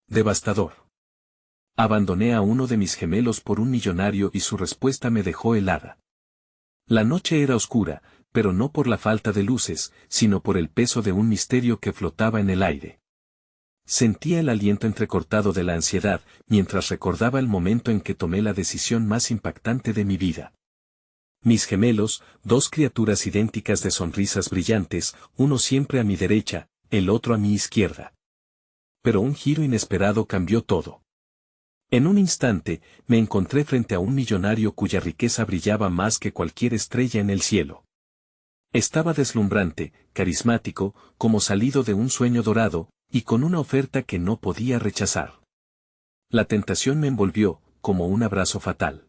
devastador. Abandoné a uno de mis gemelos por un millonario y su respuesta me dejó helada. La noche era oscura, pero no por la falta de luces, sino por el peso de un misterio que flotaba en el aire. Sentía el aliento entrecortado de la ansiedad, mientras recordaba el momento en que tomé la decisión más impactante de mi vida. Mis gemelos, dos criaturas idénticas de sonrisas brillantes, uno siempre a mi derecha, el otro a mi izquierda. Pero un giro inesperado cambió todo. En un instante, me encontré frente a un millonario cuya riqueza brillaba más que cualquier estrella en el cielo. Estaba deslumbrante, carismático, como salido de un sueño dorado, y con una oferta que no podía rechazar. La tentación me envolvió, como un abrazo fatal.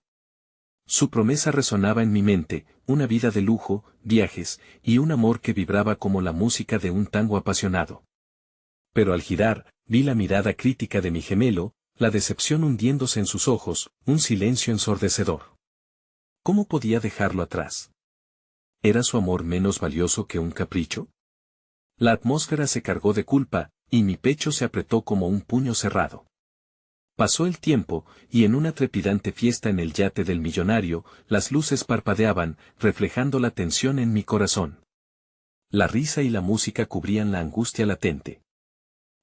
Su promesa resonaba en mi mente, una vida de lujo, viajes, y un amor que vibraba como la música de un tango apasionado. Pero al girar, vi la mirada crítica de mi gemelo, la decepción hundiéndose en sus ojos, un silencio ensordecedor. ¿Cómo podía dejarlo atrás? ¿Era su amor menos valioso que un capricho? La atmósfera se cargó de culpa, y mi pecho se apretó como un puño cerrado. Pasó el tiempo, y en una trepidante fiesta en el yate del millonario, las luces parpadeaban, reflejando la tensión en mi corazón. La risa y la música cubrían la angustia latente.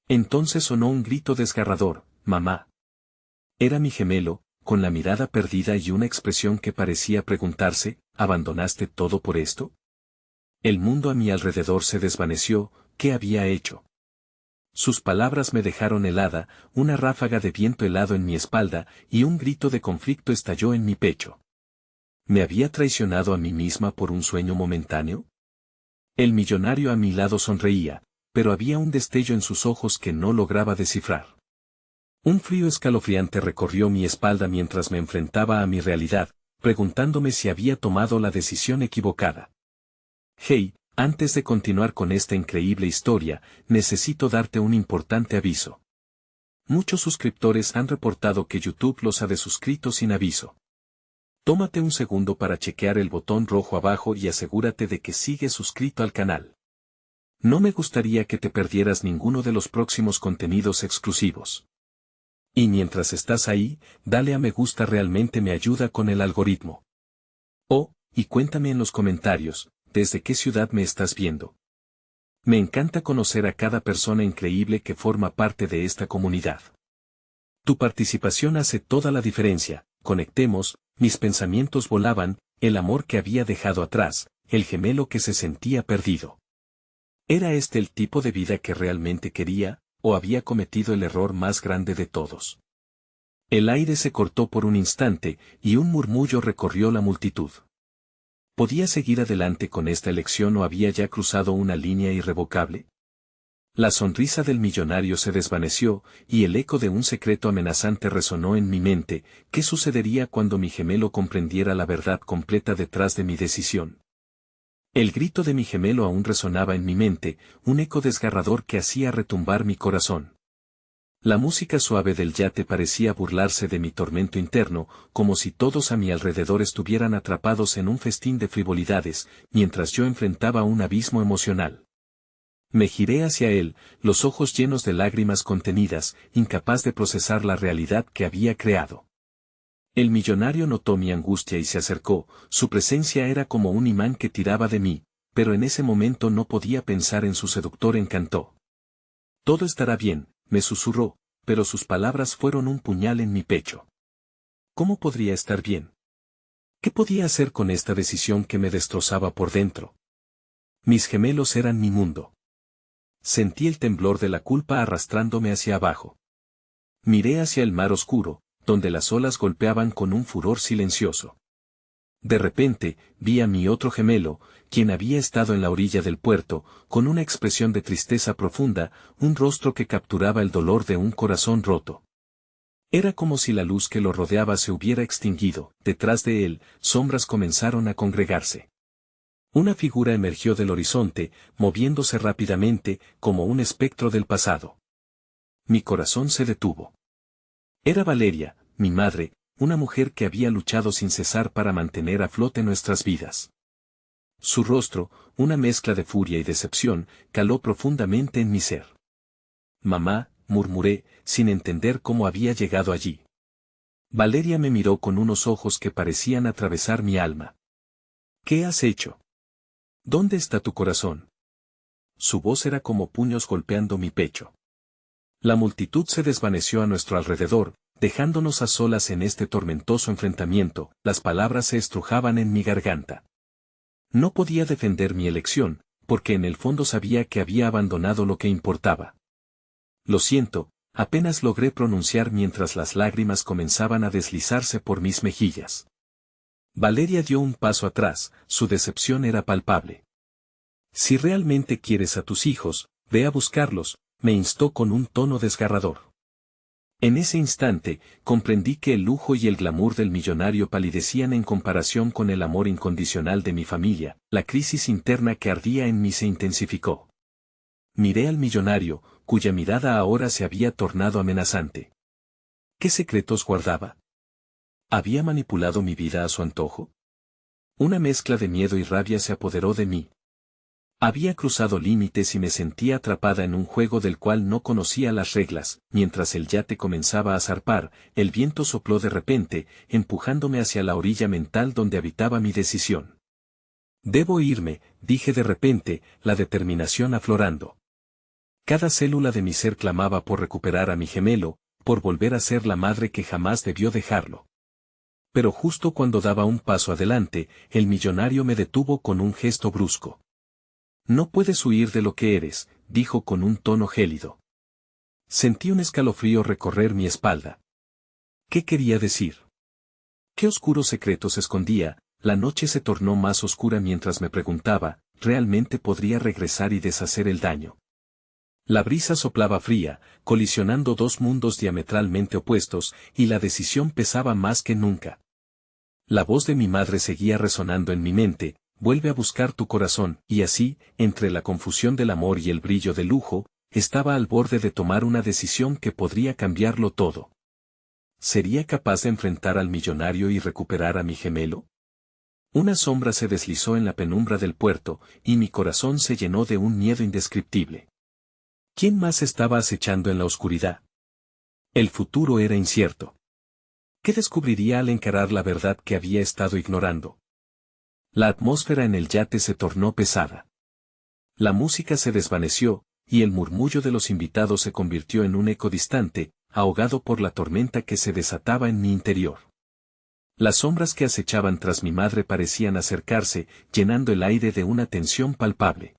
Entonces sonó un grito desgarrador: «¡Mamá!». Era mi gemelo, con la mirada perdida y una expresión que parecía preguntarse: ¿abandonaste todo por esto? El mundo a mi alrededor se desvaneció. ¿Qué había hecho? Sus palabras me dejaron helada, una ráfaga de viento helado en mi espalda, y un grito de conflicto estalló en mi pecho. ¿Me había traicionado a mí misma por un sueño momentáneo? El millonario a mi lado sonreía, pero había un destello en sus ojos que no lograba descifrar. Un frío escalofriante recorrió mi espalda mientras me enfrentaba a mi realidad, preguntándome si había tomado la decisión equivocada. Hey, antes de continuar con esta increíble historia, necesito darte un importante aviso. Muchos suscriptores han reportado que YouTube los ha desuscrito sin aviso. Tómate un segundo para chequear el botón rojo abajo y asegúrate de que sigues suscrito al canal. No me gustaría que te perdieras ninguno de los próximos contenidos exclusivos. Y mientras estás ahí, dale a me gusta, realmente me ayuda con el algoritmo. Oh, y cuéntame en los comentarios, ¿desde qué ciudad me estás viendo? Me encanta conocer a cada persona increíble que forma parte de esta comunidad. Tu participación hace toda la diferencia. Conectemos, mis pensamientos volaban, el amor que había dejado atrás, el gemelo que se sentía perdido. ¿Era este el tipo de vida que realmente quería, o había cometido el error más grande de todos? El aire se cortó por un instante, y un murmullo recorrió la multitud. ¿Podía seguir adelante con esta elección o había ya cruzado una línea irrevocable? La sonrisa del millonario se desvaneció, y el eco de un secreto amenazante resonó en mi mente. ¿Qué sucedería cuando mi gemelo comprendiera la verdad completa detrás de mi decisión? El grito de mi gemelo aún resonaba en mi mente, un eco desgarrador que hacía retumbar mi corazón. La música suave del yate parecía burlarse de mi tormento interno, como si todos a mi alrededor estuvieran atrapados en un festín de frivolidades, mientras yo enfrentaba un abismo emocional. Me giré hacia él, los ojos llenos de lágrimas contenidas, incapaz de procesar la realidad que había creado. El millonario notó mi angustia y se acercó. Su presencia era como un imán que tiraba de mí, pero en ese momento no podía pensar en su seductor encanto. Todo estará bien, me susurró, pero sus palabras fueron un puñal en mi pecho. ¿Cómo podría estar bien? ¿Qué podía hacer con esta decisión que me destrozaba por dentro? Mis gemelos eran mi mundo. Sentí el temblor de la culpa arrastrándome hacia abajo. Miré hacia el mar oscuro, donde las olas golpeaban con un furor silencioso. De repente, vi a mi otro gemelo, quien había estado en la orilla del puerto, con una expresión de tristeza profunda, un rostro que capturaba el dolor de un corazón roto. Era como si la luz que lo rodeaba se hubiera extinguido. Detrás de él, sombras comenzaron a congregarse. Una figura emergió del horizonte, moviéndose rápidamente, como un espectro del pasado. Mi corazón se detuvo. Era Valeria, mi madre, una mujer que había luchado sin cesar para mantener a flote nuestras vidas. Su rostro, una mezcla de furia y decepción, caló profundamente en mi ser. «Mamá», murmuré, sin entender cómo había llegado allí. Valeria me miró con unos ojos que parecían atravesar mi alma. ¿Qué has hecho? ¿Dónde está tu corazón? Su voz era como puños golpeando mi pecho. La multitud se desvaneció a nuestro alrededor, dejándonos a solas en este tormentoso enfrentamiento. Las palabras se estrujaban en mi garganta. No podía defender mi elección, porque en el fondo sabía que había abandonado lo que importaba. Lo siento, apenas logré pronunciar mientras las lágrimas comenzaban a deslizarse por mis mejillas. Valeria dio un paso atrás, su decepción era palpable. Si realmente quieres a tus hijos, ve a buscarlos, me instó con un tono desgarrador. En ese instante, comprendí que el lujo y el glamour del millonario palidecían en comparación con el amor incondicional de mi familia. La crisis interna que ardía en mí se intensificó. Miré al millonario, cuya mirada ahora se había tornado amenazante. ¿Qué secretos guardaba? ¿Había manipulado mi vida a su antojo? Una mezcla de miedo y rabia se apoderó de mí. Había cruzado límites y me sentía atrapada en un juego del cual no conocía las reglas. Mientras el yate comenzaba a zarpar, el viento sopló de repente, empujándome hacia la orilla mental donde habitaba mi decisión. Debo irme, dije de repente, la determinación aflorando. Cada célula de mi ser clamaba por recuperar a mi gemelo, por volver a ser la madre que jamás debió dejarlo. Pero justo cuando daba un paso adelante, el millonario me detuvo con un gesto brusco. No puedes huir de lo que eres, dijo con un tono gélido. Sentí un escalofrío recorrer mi espalda. ¿Qué quería decir? ¿Qué oscuros secretos escondía? La noche se tornó más oscura mientras me preguntaba, ¿realmente podría regresar y deshacer el daño? La brisa soplaba fría, colisionando dos mundos diametralmente opuestos, y la decisión pesaba más que nunca. La voz de mi madre seguía resonando en mi mente. Vuelve a buscar tu corazón, y así, entre la confusión del amor y el brillo del lujo, estaba al borde de tomar una decisión que podría cambiarlo todo. ¿Sería capaz de enfrentar al millonario y recuperar a mi gemelo? Una sombra se deslizó en la penumbra del puerto, y mi corazón se llenó de un miedo indescriptible. ¿Quién más estaba acechando en la oscuridad? El futuro era incierto. ¿Qué descubriría al encarar la verdad que había estado ignorando? La atmósfera en el yate se tornó pesada. La música se desvaneció, y el murmullo de los invitados se convirtió en un eco distante, ahogado por la tormenta que se desataba en mi interior. Las sombras que acechaban tras mi madre parecían acercarse, llenando el aire de una tensión palpable.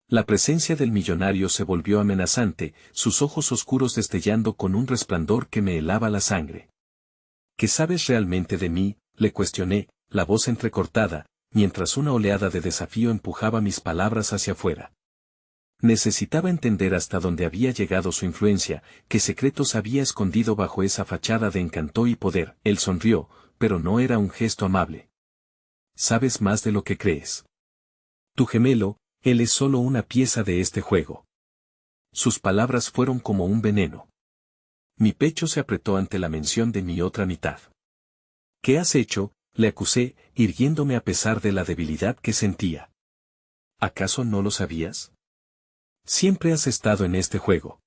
La presencia del millonario se volvió amenazante, sus ojos oscuros destellando con un resplandor que me helaba la sangre. ¿Qué sabes realmente de mí?, le cuestioné, la voz entrecortada, mientras una oleada de desafío empujaba mis palabras hacia afuera. Necesitaba entender hasta dónde había llegado su influencia, qué secretos había escondido bajo esa fachada de encanto y poder. Él sonrió, pero no era un gesto amable. Sabes más de lo que crees. Tu gemelo, él es solo una pieza de este juego. Sus palabras fueron como un veneno. Mi pecho se apretó ante la mención de mi otra mitad. ¿Qué has hecho?, le acusé, irguiéndome a pesar de la debilidad que sentía. ¿Acaso no lo sabías? Siempre has estado en este juego.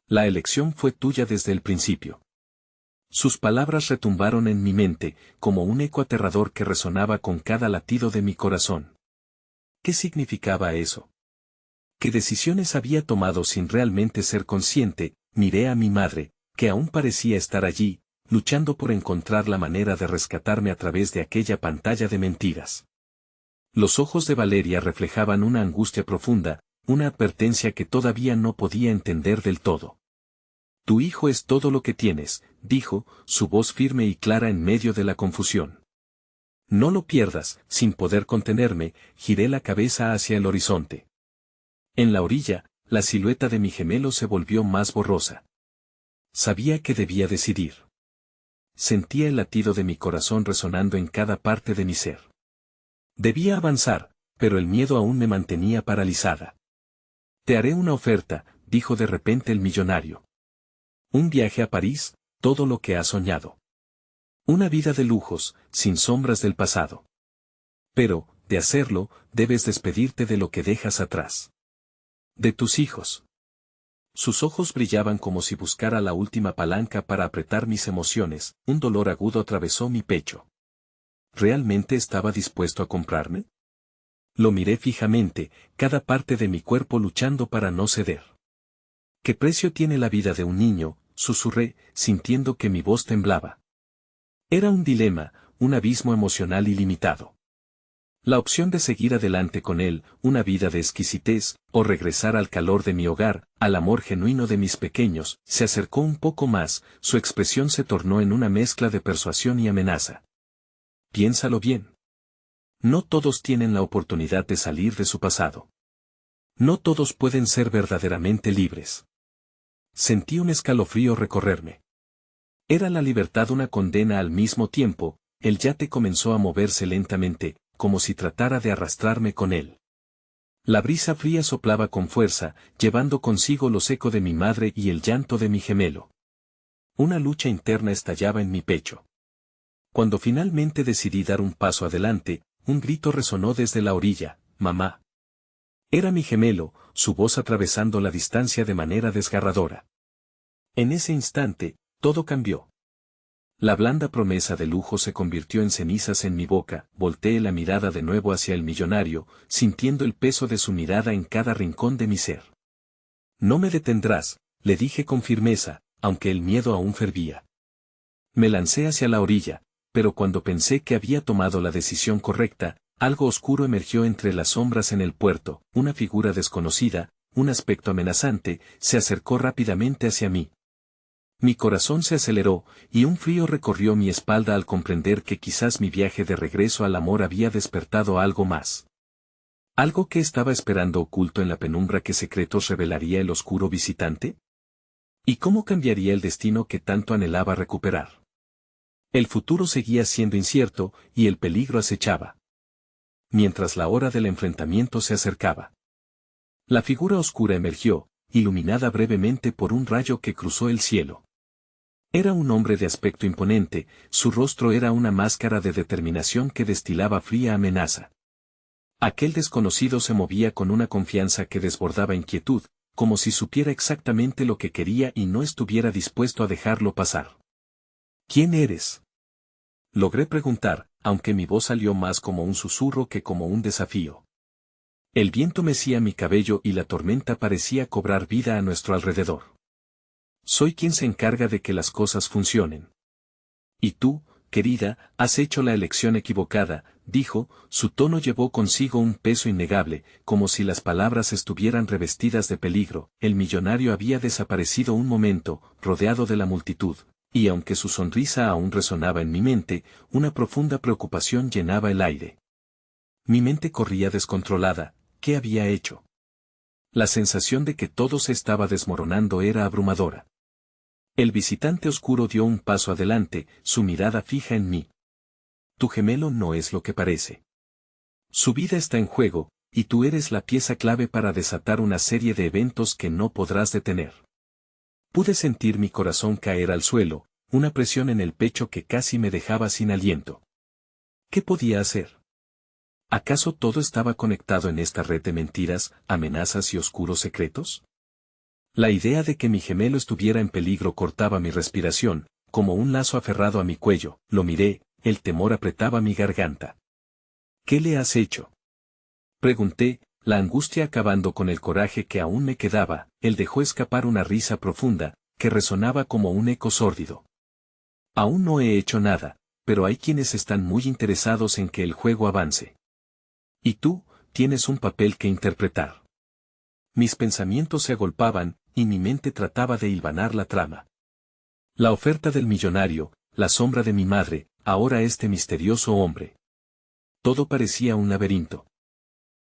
La elección fue tuya desde el principio. Sus palabras retumbaron en mi mente, como un eco aterrador que resonaba con cada latido de mi corazón. ¿Qué significaba eso? ¿Qué decisiones había tomado sin realmente ser consciente? Miré a mi madre, que aún parecía estar allí, luchando por encontrar la manera de rescatarme a través de aquella pantalla de mentiras. Los ojos de Valeria reflejaban una angustia profunda, una advertencia que todavía no podía entender del todo. Tu hijo es todo lo que tienes, dijo, su voz firme y clara en medio de la confusión. No lo pierdas. Sin poder contenerme, giré la cabeza hacia el horizonte. En la orilla, la silueta de mi gemelo se volvió más borrosa. Sabía que debía decidir. Sentía el latido de mi corazón resonando en cada parte de mi ser. Debía avanzar, pero el miedo aún me mantenía paralizada. Te haré una oferta, dijo de repente el millonario. Un viaje a París, todo lo que has soñado. Una vida de lujos, sin sombras del pasado. Pero, de hacerlo, debes despedirte de lo que dejas atrás. De tus hijos. Sus ojos brillaban como si buscara la última palanca para apretar mis emociones. Un dolor agudo atravesó mi pecho. ¿Realmente estaba dispuesto a comprarme? Lo miré fijamente, cada parte de mi cuerpo luchando para no ceder. ¿Qué precio tiene la vida de un niño?, susurré, sintiendo que mi voz temblaba. Era un dilema, un abismo emocional ilimitado. La opción de seguir adelante con él, una vida de exquisitez, o regresar al calor de mi hogar, al amor genuino de mis pequeños, se acercó un poco más, su expresión se tornó en una mezcla de persuasión y amenaza. Piénsalo bien. No todos tienen la oportunidad de salir de su pasado. No todos pueden ser verdaderamente libres. Sentí un escalofrío recorrerme. ¿Era la libertad una condena al mismo tiempo? El yate comenzó a moverse lentamente, como si tratara de arrastrarme con él. La brisa fría soplaba con fuerza, llevando consigo los ecos de mi madre y el llanto de mi gemelo. Una lucha interna estallaba en mi pecho. Cuando finalmente decidí dar un paso adelante, un grito resonó desde la orilla: «¡Mamá!». Era mi gemelo, su voz atravesando la distancia de manera desgarradora. En ese instante, todo cambió. La blanda promesa de lujo se convirtió en cenizas en mi boca. Volteé la mirada de nuevo hacia el millonario, sintiendo el peso de su mirada en cada rincón de mi ser. «No me detendrás», le dije con firmeza, aunque el miedo aún fervía. Me lancé hacia la orilla, pero cuando pensé que había tomado la decisión correcta, algo oscuro emergió entre las sombras en el puerto. Una figura desconocida, un aspecto amenazante, se acercó rápidamente hacia mí. Mi corazón se aceleró, y un frío recorrió mi espalda al comprender que quizás mi viaje de regreso al amor había despertado algo más. ¿Algo que estaba esperando oculto en la penumbra? ¿Qué secretos revelaría el oscuro visitante? ¿Y cómo cambiaría el destino que tanto anhelaba recuperar? El futuro seguía siendo incierto, y el peligro acechaba. Mientras la hora del enfrentamiento se acercaba. La figura oscura emergió, iluminada brevemente por un rayo que cruzó el cielo. Era un hombre de aspecto imponente, su rostro era una máscara de determinación que destilaba fría amenaza. Aquel desconocido se movía con una confianza que desbordaba inquietud, como si supiera exactamente lo que quería y no estuviera dispuesto a dejarlo pasar. «¿Quién eres?», logré preguntar, aunque mi voz salió más como un susurro que como un desafío. El viento mecía mi cabello y la tormenta parecía cobrar vida a nuestro alrededor. «Soy quien se encarga de que las cosas funcionen». «Y tú, querida, has hecho la elección equivocada», dijo. Su tono llevó consigo un peso innegable, como si las palabras estuvieran revestidas de peligro. El millonario había desaparecido un momento, rodeado de la multitud, y aunque su sonrisa aún resonaba en mi mente, una profunda preocupación llenaba el aire. Mi mente corría descontrolada. ¿Qué había hecho? La sensación de que todo se estaba desmoronando era abrumadora. El visitante oscuro dio un paso adelante, su mirada fija en mí. «Tu gemelo no es lo que parece. Su vida está en juego, y tú eres la pieza clave para desatar una serie de eventos que no podrás detener». Pude sentir mi corazón caer al suelo, una presión en el pecho que casi me dejaba sin aliento. ¿Qué podía hacer? ¿Acaso todo estaba conectado en esta red de mentiras, amenazas y oscuros secretos? La idea de que mi gemelo estuviera en peligro cortaba mi respiración, como un lazo aferrado a mi cuello. Lo miré, el temor apretaba mi garganta. «¿Qué le has hecho?», pregunté, la angustia acabando con el coraje que aún me quedaba. Él dejó escapar una risa profunda, que resonaba como un eco sórdido. «Aún no he hecho nada, pero hay quienes están muy interesados en que el juego avance. Y tú, tienes un papel que interpretar». Mis pensamientos se agolpaban, y mi mente trataba de hilvanar la trama. La oferta del millonario, la sombra de mi madre, ahora este misterioso hombre. Todo parecía un laberinto.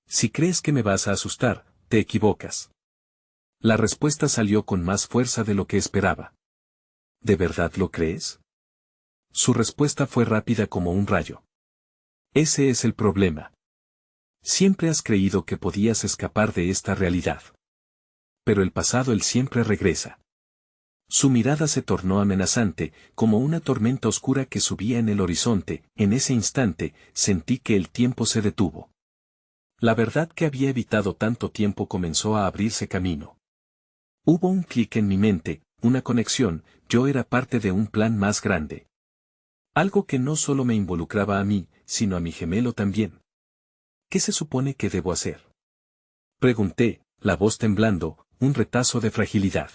«Si crees que me vas a asustar, te equivocas». La respuesta salió con más fuerza de lo que esperaba. «¿De verdad lo crees?». Su respuesta fue rápida como un rayo. «Ese es el problema. Siempre has creído que podías escapar de esta realidad. Pero el pasado él siempre regresa». Su mirada se tornó amenazante, como una tormenta oscura que subía en el horizonte. En ese instante, sentí que el tiempo se detuvo. La verdad que había evitado tanto tiempo comenzó a abrirse camino. Hubo un clic en mi mente, una conexión, yo era parte de un plan más grande. Algo que no solo me involucraba a mí, sino a mi gemelo también. ¿Qué se supone que debo hacer? Pregunté, la voz temblando, un retazo de fragilidad.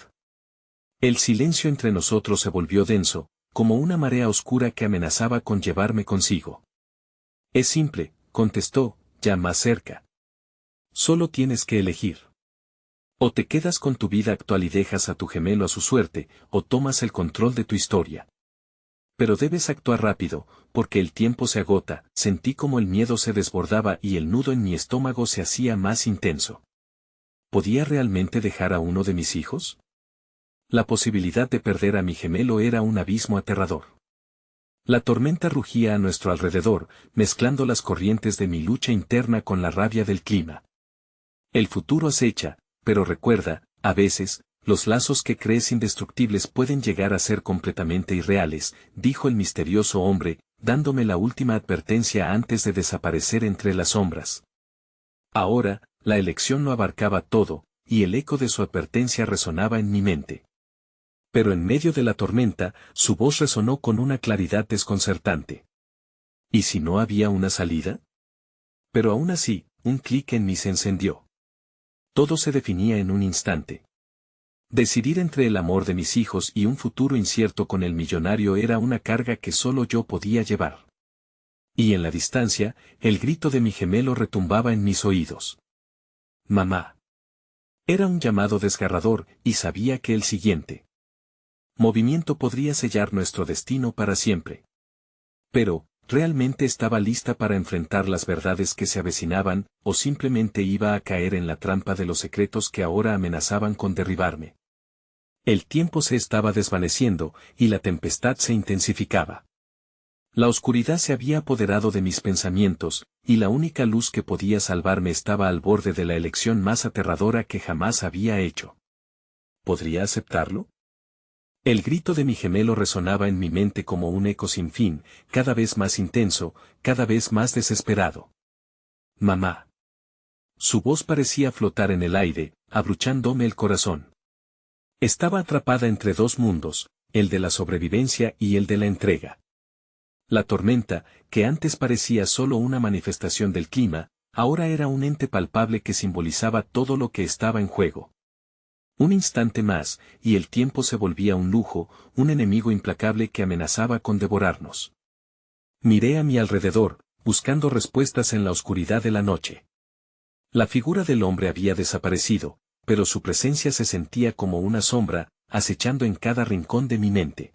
El silencio entre nosotros se volvió denso, como una marea oscura que amenazaba con llevarme consigo. Es simple, contestó, ya más cerca. Solo tienes que elegir. O te quedas con tu vida actual y dejas a tu gemelo a su suerte, o tomas el control de tu historia. Pero debes actuar rápido, porque el tiempo se agota. Sentí como el miedo se desbordaba y el nudo en mi estómago se hacía más intenso. ¿Podía realmente dejar a uno de mis hijos? La posibilidad de perder a mi gemelo era un abismo aterrador. La tormenta rugía a nuestro alrededor, mezclando las corrientes de mi lucha interna con la rabia del clima. El futuro acecha, pero recuerda, a veces, los lazos que crees indestructibles pueden llegar a ser completamente irreales, dijo el misterioso hombre, dándome la última advertencia antes de desaparecer entre las sombras. Ahora, la elección no abarcaba todo, y el eco de su advertencia resonaba en mi mente. Pero en medio de la tormenta, su voz resonó con una claridad desconcertante. ¿Y si no había una salida? Pero aún así, un clic en mí se encendió. Todo se definía en un instante. Decidir entre el amor de mis hijos y un futuro incierto con el millonario era una carga que solo yo podía llevar. Y en la distancia, el grito de mi gemelo retumbaba en mis oídos. Mamá. Era un llamado desgarrador, y sabía que el siguiente movimiento podría sellar nuestro destino para siempre. Pero, ¿realmente estaba lista para enfrentar las verdades que se avecinaban, o simplemente iba a caer en la trampa de los secretos que ahora amenazaban con derribarme? El tiempo se estaba desvaneciendo, y la tempestad se intensificaba. La oscuridad se había apoderado de mis pensamientos, y la única luz que podía salvarme estaba al borde de la elección más aterradora que jamás había hecho. ¿Podría aceptarlo? El grito de mi gemelo resonaba en mi mente como un eco sin fin, cada vez más intenso, cada vez más desesperado. Mamá. Su voz parecía flotar en el aire, abruchándome el corazón. Estaba atrapada entre dos mundos, el de la sobrevivencia y el de la entrega. La tormenta, que antes parecía solo una manifestación del clima, ahora era un ente palpable que simbolizaba todo lo que estaba en juego. Un instante más, y el tiempo se volvía un lujo, un enemigo implacable que amenazaba con devorarnos. Miré a mi alrededor, buscando respuestas en la oscuridad de la noche. La figura del hombre había desaparecido, pero su presencia se sentía como una sombra, acechando en cada rincón de mi mente.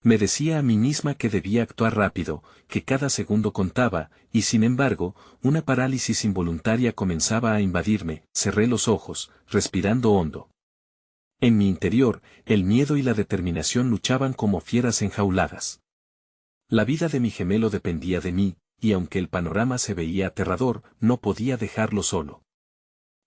Me decía a mí misma que debía actuar rápido, que cada segundo contaba, y sin embargo, una parálisis involuntaria comenzaba a invadirme. Cerré los ojos, respirando hondo. En mi interior, el miedo y la determinación luchaban como fieras enjauladas. La vida de mi gemelo dependía de mí, y aunque el panorama se veía aterrador, no podía dejarlo solo.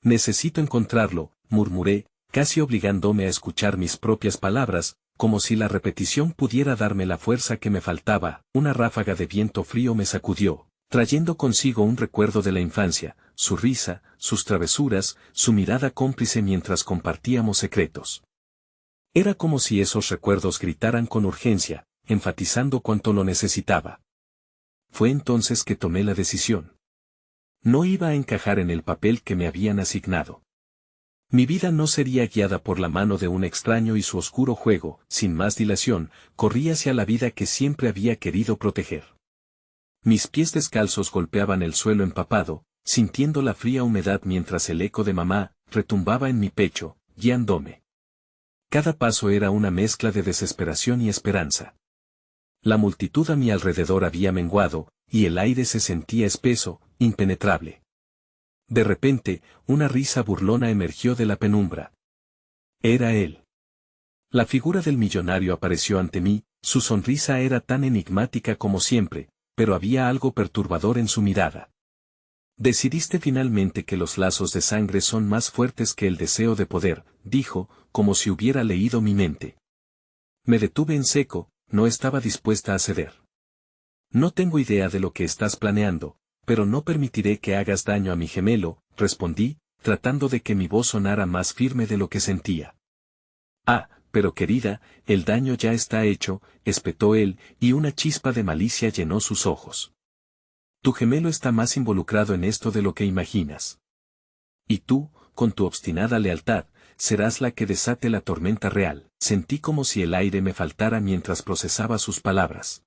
Necesito encontrarlo, murmuré, casi obligándome a escuchar mis propias palabras, como si la repetición pudiera darme la fuerza que me faltaba. Una ráfaga de viento frío me sacudió, trayendo consigo un recuerdo de la infancia, su risa, sus travesuras, su mirada cómplice mientras compartíamos secretos. Era como si esos recuerdos gritaran con urgencia, enfatizando cuánto lo necesitaba. Fue entonces que tomé la decisión. No iba a encajar en el papel que me habían asignado. Mi vida no sería guiada por la mano de un extraño y su oscuro juego. Sin más dilación, corrí hacia la vida que siempre había querido proteger. Mis pies descalzos golpeaban el suelo empapado, sintiendo la fría humedad mientras el eco de mamá retumbaba en mi pecho, guiándome. Cada paso era una mezcla de desesperación y esperanza. La multitud a mi alrededor había menguado, y el aire se sentía espeso, impenetrable. De repente, una risa burlona emergió de la penumbra. Era él. La figura del millonario apareció ante mí, su sonrisa era tan enigmática como siempre, pero había algo perturbador en su mirada. Decidiste finalmente que los lazos de sangre son más fuertes que el deseo de poder, dijo, como si hubiera leído mi mente. Me detuve en seco, no estaba dispuesta a ceder. No tengo idea de lo que estás planeando, pero no permitiré que hagas daño a mi gemelo, respondí, tratando de que mi voz sonara más firme de lo que sentía. Ah, pero querida, el daño ya está hecho, espetó él, y una chispa de malicia llenó sus ojos. Tu gemelo está más involucrado en esto de lo que imaginas. Y tú, con tu obstinada lealtad, serás la que desate la tormenta real. Sentí como si el aire me faltara mientras procesaba sus palabras.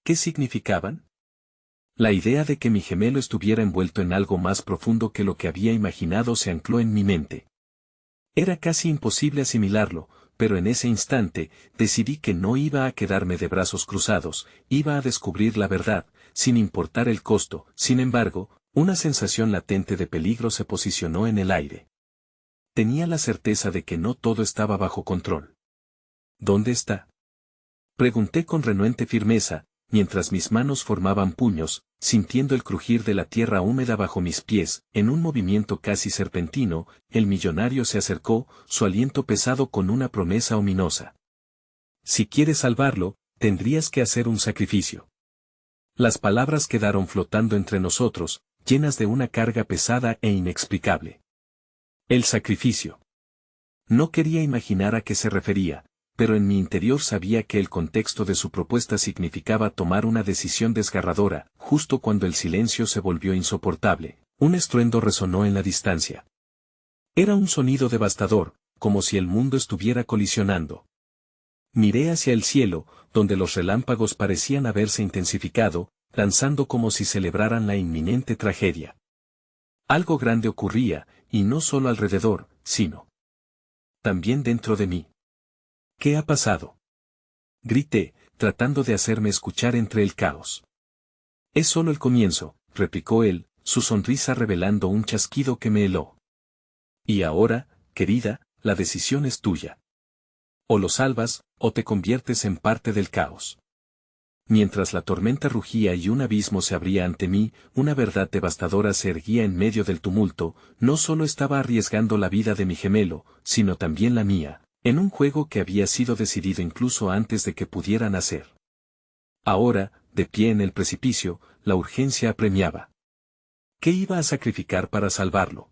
¿Qué significaban? La idea de que mi gemelo estuviera envuelto en algo más profundo que lo que había imaginado se ancló en mi mente. Era casi imposible asimilarlo, pero en ese instante, decidí que no iba a quedarme de brazos cruzados, iba a descubrir la verdad, sin importar el costo. Sin embargo, una sensación latente de peligro se posicionó en el aire. Tenía la certeza de que no todo estaba bajo control. ¿Dónde está? Pregunté con renuente firmeza, mientras mis manos formaban puños, sintiendo el crujir de la tierra húmeda bajo mis pies. En un movimiento casi serpentino, el millonario se acercó, su aliento pesado con una promesa ominosa. Si quieres salvarlo, tendrías que hacer un sacrificio. Las palabras quedaron flotando entre nosotros, llenas de una carga pesada e inexplicable. El sacrificio. No quería imaginar a qué se refería, pero en mi interior sabía que el contexto de su propuesta significaba tomar una decisión desgarradora. Justo cuando el silencio se volvió insoportable, un estruendo resonó en la distancia. Era un sonido devastador, como si el mundo estuviera colisionando. Miré hacia el cielo, donde los relámpagos parecían haberse intensificado, danzando como si celebraran la inminente tragedia. Algo grande ocurría, y no solo alrededor, sino también dentro de mí. ¿Qué ha pasado? Grité, tratando de hacerme escuchar entre el caos. Es solo el comienzo, replicó él, su sonrisa revelando un chasquido que me heló. Y ahora, querida, la decisión es tuya. O lo salvas, o te conviertes en parte del caos. Mientras la tormenta rugía y un abismo se abría ante mí, una verdad devastadora se erguía en medio del tumulto. No solo estaba arriesgando la vida de mi gemelo, sino también la mía, en un juego que había sido decidido incluso antes de que pudiera nacer. Ahora, de pie en el precipicio, la urgencia apremiaba. ¿Qué iba a sacrificar para salvarlo?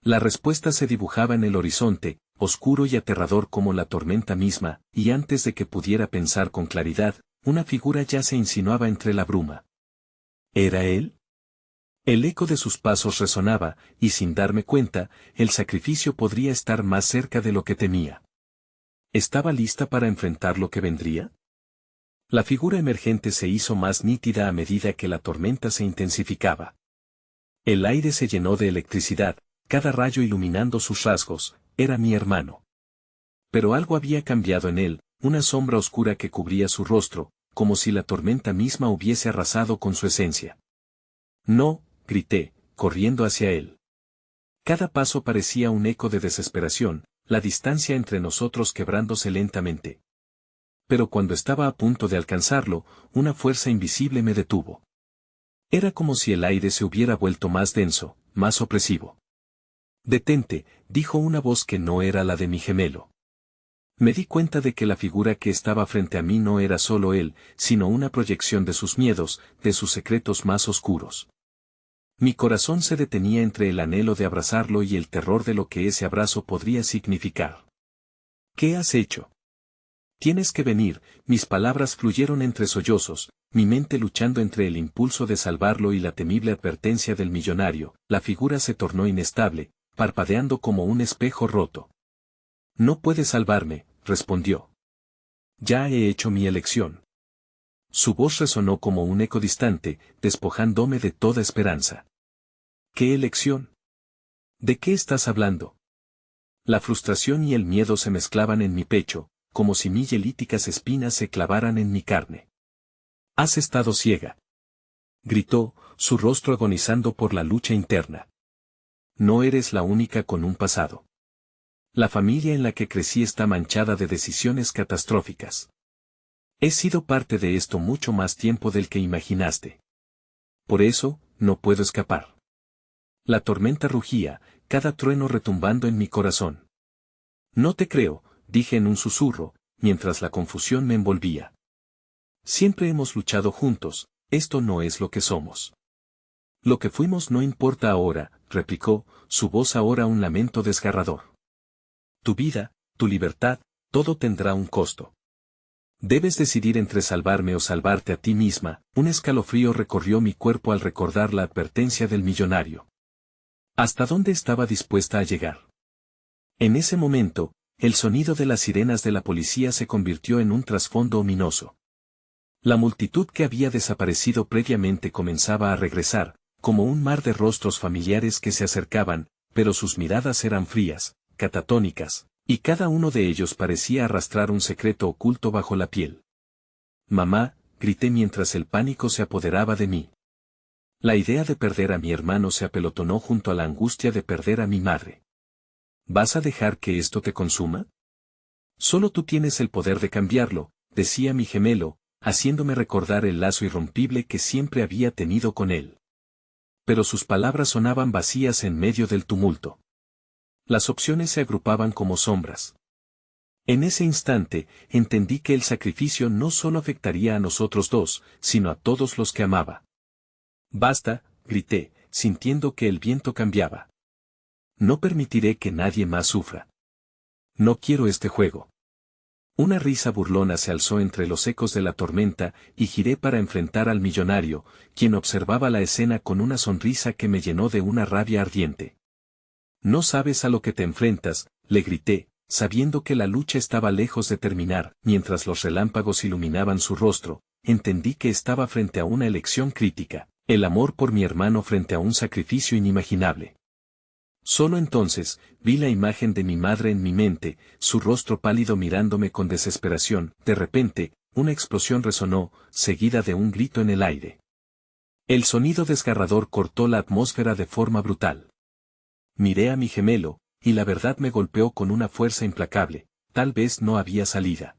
La respuesta se dibujaba en el horizonte, oscuro y aterrador como la tormenta misma, y antes de que pudiera pensar con claridad, una figura ya se insinuaba entre la bruma. ¿Era él? El eco de sus pasos resonaba, y sin darme cuenta, el sacrificio podría estar más cerca de lo que temía. ¿Estaba lista para enfrentar lo que vendría? La figura emergente se hizo más nítida a medida que la tormenta se intensificaba. El aire se llenó de electricidad, cada rayo iluminando sus rasgos. Era mi hermano. Pero algo había cambiado en él, una sombra oscura que cubría su rostro, como si la tormenta misma hubiese arrasado con su esencia. No, grité, corriendo hacia él. Cada paso parecía un eco de desesperación, la distancia entre nosotros quebrándose lentamente. Pero cuando estaba a punto de alcanzarlo, una fuerza invisible me detuvo. Era como si el aire se hubiera vuelto más denso, más opresivo. Detente, dijo una voz que no era la de mi gemelo. Me di cuenta de que la figura que estaba frente a mí no era solo él, sino una proyección de sus miedos, de sus secretos más oscuros. Mi corazón se detenía entre el anhelo de abrazarlo y el terror de lo que ese abrazo podría significar. ¿Qué has hecho? Tienes que venir. Mis palabras fluyeron entre sollozos, mi mente luchando entre el impulso de salvarlo y la temible advertencia del millonario. La figura se tornó inestable, parpadeando como un espejo roto. No puedes salvarme, respondió. Ya he hecho mi elección. Su voz resonó como un eco distante, despojándome de toda esperanza. ¿Qué elección? ¿De qué estás hablando? La frustración y el miedo se mezclaban en mi pecho, como si hielíticas espinas se clavaran en mi carne. Has estado ciega. Gritó, su rostro agonizando por la lucha interna. No eres la única con un pasado. La familia en la que crecí está manchada de decisiones catastróficas. He sido parte de esto mucho más tiempo del que imaginaste. Por eso, no puedo escapar. La tormenta rugía, cada trueno retumbando en mi corazón. No te creo, dije en un susurro, mientras la confusión me envolvía. Siempre hemos luchado juntos, esto no es lo que somos. Lo que fuimos no importa ahora, replicó, su voz ahora un lamento desgarrador. Tu vida, tu libertad, todo tendrá un costo. Debes decidir entre salvarme o salvarte a ti misma. Un escalofrío recorrió mi cuerpo al recordar la advertencia del millonario. ¿Hasta dónde estaba dispuesta a llegar? En ese momento, el sonido de las sirenas de la policía se convirtió en un trasfondo ominoso. La multitud que había desaparecido previamente comenzaba a regresar, como un mar de rostros familiares que se acercaban, pero sus miradas eran frías, catatónicas, y cada uno de ellos parecía arrastrar un secreto oculto bajo la piel. «Mamá», grité mientras el pánico se apoderaba de mí. La idea de perder a mi hermano se apelotonó junto a la angustia de perder a mi madre. ¿Vas a dejar que esto te consuma? Solo tú tienes el poder de cambiarlo, decía mi gemelo, haciéndome recordar el lazo irrompible que siempre había tenido con él. Pero sus palabras sonaban vacías en medio del tumulto. Las opciones se agrupaban como sombras. En ese instante, entendí que el sacrificio no solo afectaría a nosotros dos, sino a todos los que amaba. «Basta», grité, sintiendo que el viento cambiaba. «No permitiré que nadie más sufra. No quiero este juego». Una risa burlona se alzó entre los ecos de la tormenta y giré para enfrentar al millonario, quien observaba la escena con una sonrisa que me llenó de una rabia ardiente. «No sabes a lo que te enfrentas», le grité, sabiendo que la lucha estaba lejos de terminar. Mientras los relámpagos iluminaban su rostro, entendí que estaba frente a una elección crítica, el amor por mi hermano frente a un sacrificio inimaginable. Solo entonces, vi la imagen de mi madre en mi mente, su rostro pálido mirándome con desesperación. De repente, una explosión resonó, seguida de un grito en el aire. El sonido desgarrador cortó la atmósfera de forma brutal. Miré a mi gemelo, y la verdad me golpeó con una fuerza implacable. Tal vez no había salida.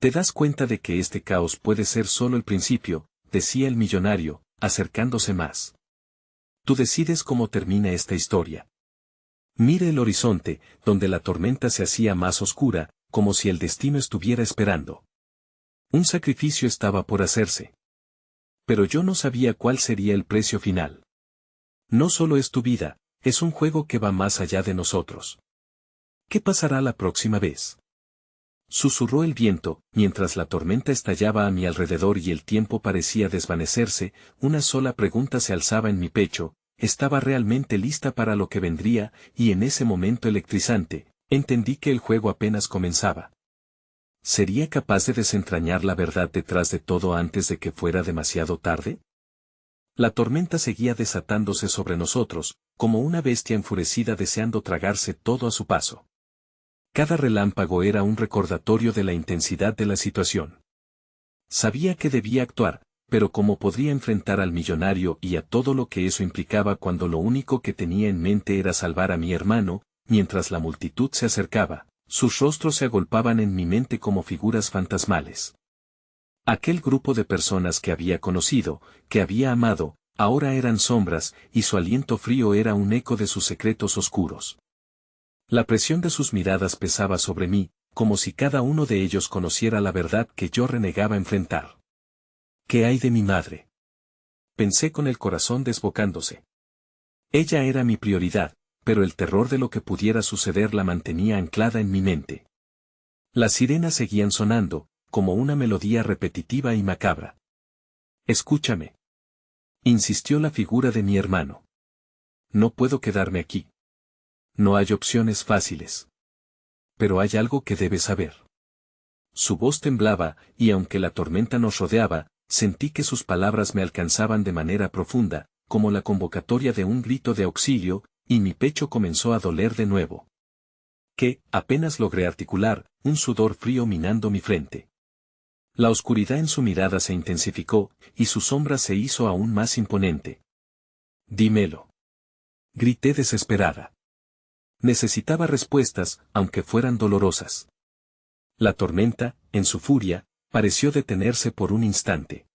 «¿Te das cuenta de que este caos puede ser solo el principio?», decía el millonario, acercándose más. «Tú decides cómo termina esta historia». Mire el horizonte, donde la tormenta se hacía más oscura, como si el destino estuviera esperando. Un sacrificio estaba por hacerse. Pero yo no sabía cuál sería el precio final. No solo es tu vida, es un juego que va más allá de nosotros. ¿Qué pasará la próxima vez?», susurró el viento, mientras la tormenta estallaba a mi alrededor y el tiempo parecía desvanecerse. Una sola pregunta se alzaba en mi pecho: ¿estaba realmente lista para lo que vendría? Y en ese momento electrizante, entendí que el juego apenas comenzaba. ¿Sería capaz de desentrañar la verdad detrás de todo antes de que fuera demasiado tarde? La tormenta seguía desatándose sobre nosotros, como una bestia enfurecida deseando tragarse todo a su paso. Cada relámpago era un recordatorio de la intensidad de la situación. Sabía que debía actuar, pero ¿cómo podría enfrentar al millonario y a todo lo que eso implicaba cuando lo único que tenía en mente era salvar a mi hermano? Mientras la multitud se acercaba, sus rostros se agolpaban en mi mente como figuras fantasmales. Aquel grupo de personas que había conocido, que había amado, ahora eran sombras, y su aliento frío era un eco de sus secretos oscuros. La presión de sus miradas pesaba sobre mí, como si cada uno de ellos conociera la verdad que yo renegaba enfrentar. «¿Qué hay de mi madre?», pensé con el corazón desbocándose. Ella era mi prioridad, pero el terror de lo que pudiera suceder la mantenía anclada en mi mente. Las sirenas seguían sonando, como una melodía repetitiva y macabra. «Escúchame», insistió la figura de mi hermano. «No puedo quedarme aquí. No hay opciones fáciles. Pero hay algo que debes saber». Su voz temblaba, y aunque la tormenta nos rodeaba, sentí que sus palabras me alcanzaban de manera profunda, como la convocatoria de un grito de auxilio, y mi pecho comenzó a doler de nuevo. «¿Qué?», apenas logré articular, un sudor frío minando mi frente. La oscuridad en su mirada se intensificó, y su sombra se hizo aún más imponente. «Dímelo», grité desesperada. Necesitaba respuestas, aunque fueran dolorosas. La tormenta, en su furia, pareció detenerse por un instante.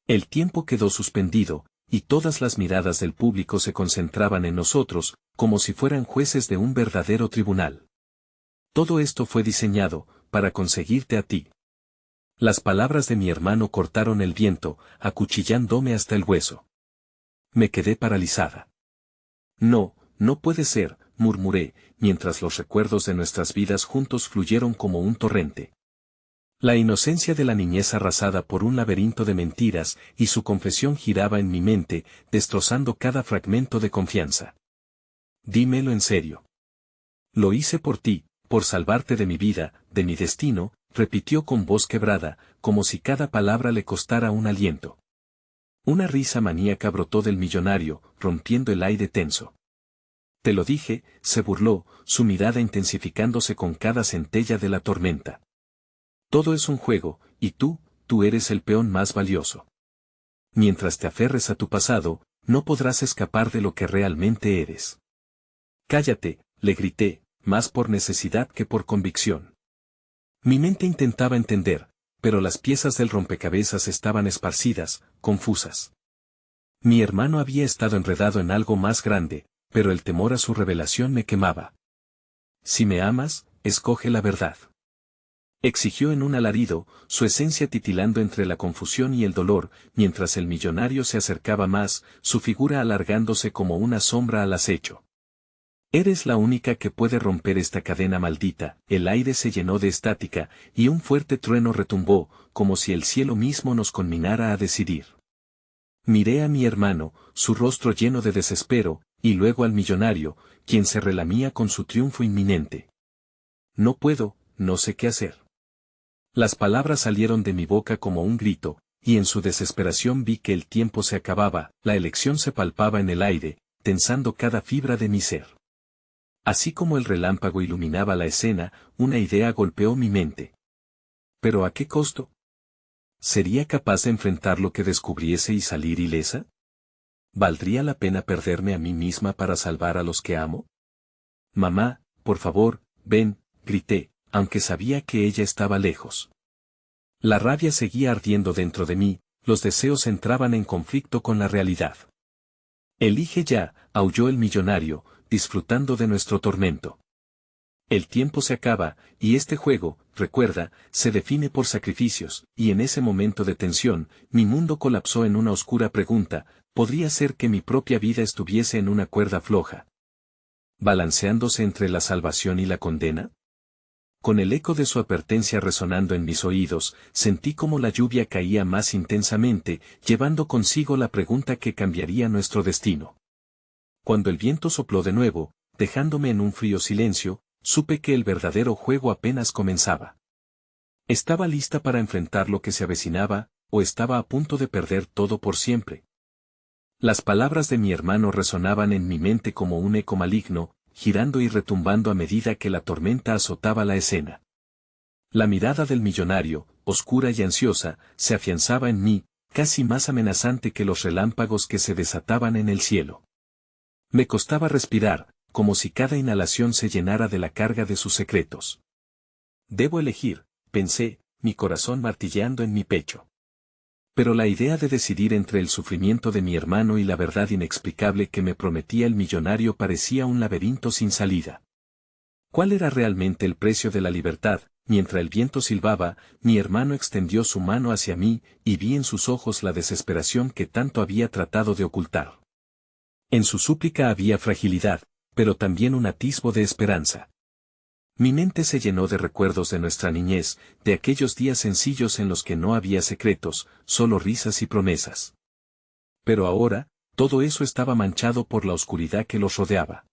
El tiempo quedó suspendido, y todas las miradas del público se concentraban en nosotros, como si fueran jueces de un verdadero tribunal. «Todo esto fue diseñado, para conseguirte a ti». Las palabras de mi hermano cortaron el viento, acuchillándome hasta el hueso. Me quedé paralizada. «No, no puede ser», murmuré, mientras los recuerdos de nuestras vidas juntos fluyeron como un torrente. La inocencia de la niñez arrasada por un laberinto de mentiras y su confesión giraba en mi mente, destrozando cada fragmento de confianza. Dímelo en serio. Lo hice por ti, por salvarte de mi vida, de mi destino, repitió con voz quebrada, como si cada palabra le costara un aliento. Una risa maníaca brotó del millonario, rompiendo el aire tenso. Te lo dije, se burló, su mirada intensificándose con cada centella de la tormenta. Todo es un juego, y tú eres el peón más valioso. Mientras te aferres a tu pasado, no podrás escapar de lo que realmente eres. Cállate, le grité, más por necesidad que por convicción. Mi mente intentaba entender, pero las piezas del rompecabezas estaban esparcidas, confusas. Mi hermano había estado enredado en algo más grande, pero el temor a su revelación me quemaba. Si me amas, escoge la verdad. Exigió en un alarido, su esencia titilando entre la confusión y el dolor, mientras el millonario se acercaba más, su figura alargándose como una sombra al acecho. Eres la única que puede romper esta cadena maldita. El aire se llenó de estática, y un fuerte trueno retumbó, como si el cielo mismo nos conminara a decidir. Miré a mi hermano, su rostro lleno de desespero, y luego al millonario, quien se relamía con su triunfo inminente. No puedo, no sé qué hacer. Las palabras salieron de mi boca como un grito, y en su desesperación vi que el tiempo se acababa, la elección se palpaba en el aire, tensando cada fibra de mi ser. Así como el relámpago iluminaba la escena, una idea golpeó mi mente. ¿Pero a qué costo? ¿Sería capaz de enfrentar lo que descubriese y salir ilesa? ¿Valdría la pena perderme a mí misma para salvar a los que amo? Mamá, por favor, ven, grité, aunque sabía que ella estaba lejos. La rabia seguía ardiendo dentro de mí, los deseos entraban en conflicto con la realidad. Elige ya, aulló el millonario, disfrutando de nuestro tormento. El tiempo se acaba, y este juego, recuerda, se define por sacrificios, y en ese momento de tensión, mi mundo colapsó en una oscura pregunta: ¿podría ser que mi propia vida estuviese en una cuerda floja, balanceándose entre la salvación y la condena? Con el eco de su advertencia resonando en mis oídos, sentí como la lluvia caía más intensamente, llevando consigo la pregunta que cambiaría nuestro destino. Cuando el viento sopló de nuevo, dejándome en un frío silencio, supe que el verdadero juego apenas comenzaba. ¿Estaba lista para enfrentar lo que se avecinaba, o estaba a punto de perder todo por siempre? Las palabras de mi hermano resonaban en mi mente como un eco maligno, girando y retumbando a medida que la tormenta azotaba la escena. La mirada del millonario, oscura y ansiosa, se afianzaba en mí, casi más amenazante que los relámpagos que se desataban en el cielo. Me costaba respirar, como si cada inhalación se llenara de la carga de sus secretos. Debo elegir, pensé, mi corazón martilleando en mi pecho. Pero la idea de decidir entre el sufrimiento de mi hermano y la verdad inexplicable que me prometía el millonario parecía un laberinto sin salida. ¿Cuál era realmente el precio de la libertad? Mientras el viento silbaba, mi hermano extendió su mano hacia mí, y vi en sus ojos la desesperación que tanto había tratado de ocultar. En su súplica había fragilidad, pero también un atisbo de esperanza. Mi mente se llenó de recuerdos de nuestra niñez, de aquellos días sencillos en los que no había secretos, solo risas y promesas. Pero ahora, todo eso estaba manchado por la oscuridad que los rodeaba.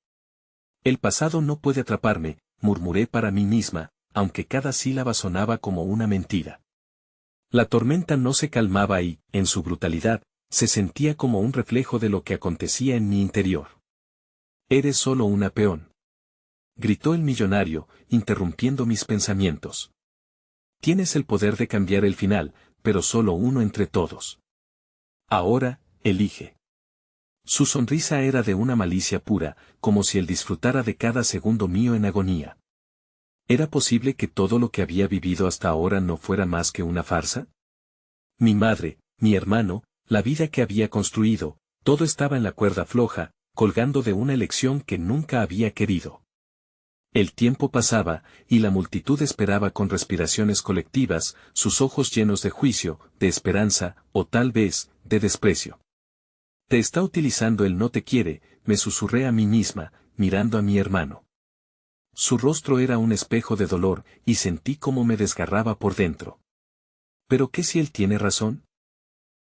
El pasado no puede atraparme, murmuré para mí misma, aunque cada sílaba sonaba como una mentira. La tormenta no se calmaba y, en su brutalidad, se sentía como un reflejo de lo que acontecía en mi interior. Eres solo una peón, gritó el millonario, interrumpiendo mis pensamientos. Tienes el poder de cambiar el final, pero solo uno entre todos. Ahora, elige. Su sonrisa era de una malicia pura, como si él disfrutara de cada segundo mío en agonía. ¿Era posible que todo lo que había vivido hasta ahora no fuera más que una farsa? Mi madre, mi hermano, la vida que había construido, todo estaba en la cuerda floja, colgando de una elección que nunca había querido. El tiempo pasaba, y la multitud esperaba con respiraciones colectivas, sus ojos llenos de juicio, de esperanza, o tal vez, de desprecio. Te está utilizando, él no te quiere, me susurré a mí misma, mirando a mi hermano. Su rostro era un espejo de dolor, y sentí cómo me desgarraba por dentro. ¿Pero qué si él tiene razón?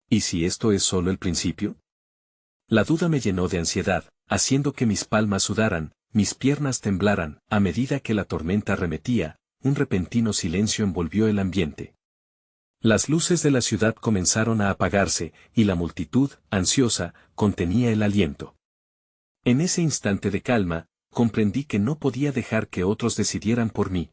¿Y si esto es solo el principio? La duda me llenó de ansiedad, haciendo que mis palmas sudaran, mis piernas temblaran, a medida que la tormenta arremetía, un repentino silencio envolvió el ambiente. Las luces de la ciudad comenzaron a apagarse, y la multitud, ansiosa, contenía el aliento. En ese instante de calma, comprendí que no podía dejar que otros decidieran por mí.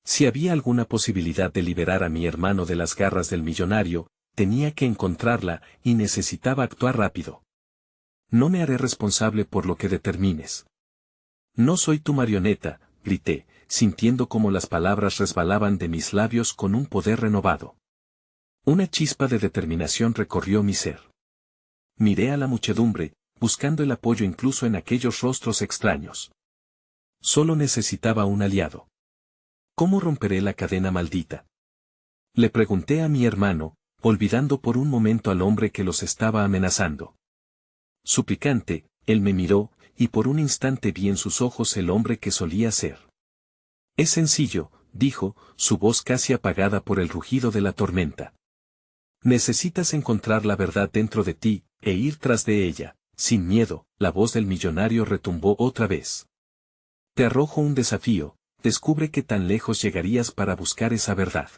Si había alguna posibilidad de liberar a mi hermano de las garras del millonario, tenía que encontrarla y necesitaba actuar rápido. No me haré responsable por lo que determines. No soy tu marioneta, grité, sintiendo como las palabras resbalaban de mis labios con un poder renovado. Una chispa de determinación recorrió mi ser. Miré a la muchedumbre, buscando el apoyo incluso en aquellos rostros extraños. Solo necesitaba un aliado. ¿Cómo romperé la cadena maldita? Le pregunté a mi hermano, olvidando por un momento al hombre que los estaba amenazando. Suplicante, él me miró, y por un instante vi en sus ojos el hombre que solía ser. Es sencillo, dijo, su voz casi apagada por el rugido de la tormenta. Necesitas encontrar la verdad dentro de ti, e ir tras de ella, sin miedo. La voz del millonario retumbó otra vez. Te arrojo un desafío, descubre qué tan lejos llegarías para buscar esa verdad.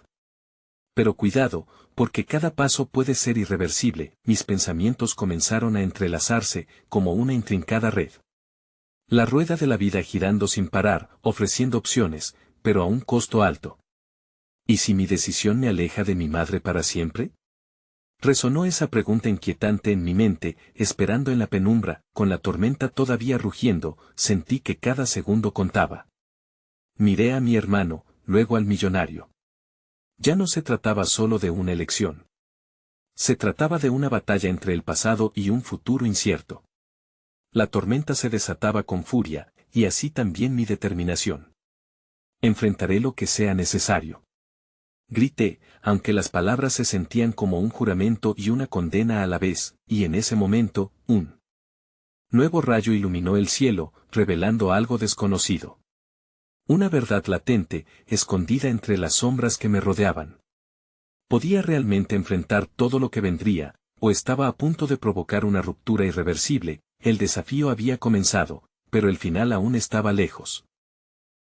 Pero cuidado, porque cada paso puede ser irreversible. Mis pensamientos comenzaron a entrelazarse, como una intrincada red. La rueda de la vida girando sin parar, ofreciendo opciones, pero a un costo alto. ¿Y si mi decisión me aleja de mi madre para siempre? Resonó esa pregunta inquietante en mi mente, esperando en la penumbra, con la tormenta todavía rugiendo, sentí que cada segundo contaba. Miré a mi hermano, luego al millonario. Ya no se trataba solo de una elección. Se trataba de una batalla entre el pasado y un futuro incierto. La tormenta se desataba con furia, y así también mi determinación. Enfrentaré lo que sea necesario. Grité, aunque las palabras se sentían como un juramento y una condena a la vez, y en ese momento, un nuevo rayo iluminó el cielo, revelando algo desconocido. Una verdad latente, escondida entre las sombras que me rodeaban. ¿Podía realmente enfrentar todo lo que vendría, o estaba a punto de provocar una ruptura irreversible? El desafío había comenzado, pero el final aún estaba lejos.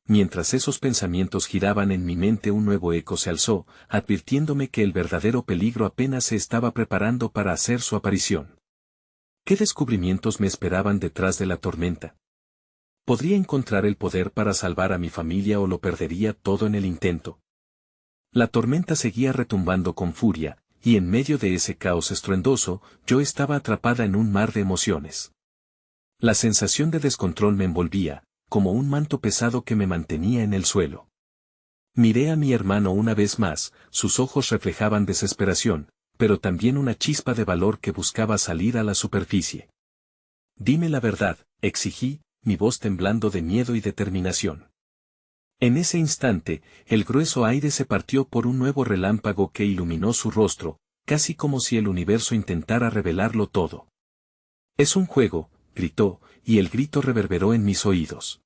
Mientras esos pensamientos giraban en mi mente, un nuevo eco se alzó, advirtiéndome que el verdadero peligro apenas se estaba preparando para hacer su aparición. ¿Qué descubrimientos me esperaban detrás de la tormenta? ¿Podría encontrar el poder para salvar a mi familia o lo perdería todo en el intento? La tormenta seguía retumbando con furia, y en medio de ese caos estruendoso, yo estaba atrapada en un mar de emociones. La sensación de descontrol me envolvía, como un manto pesado que me mantenía en el suelo. Miré a mi hermano una vez más, sus ojos reflejaban desesperación, pero también una chispa de valor que buscaba salir a la superficie. Dime la verdad, exigí, mi voz temblando de miedo y determinación. En ese instante, el grueso aire se partió por un nuevo relámpago que iluminó su rostro, casi como si el universo intentara revelarlo todo. Es un juego, gritó, y el grito reverberó en mis oídos.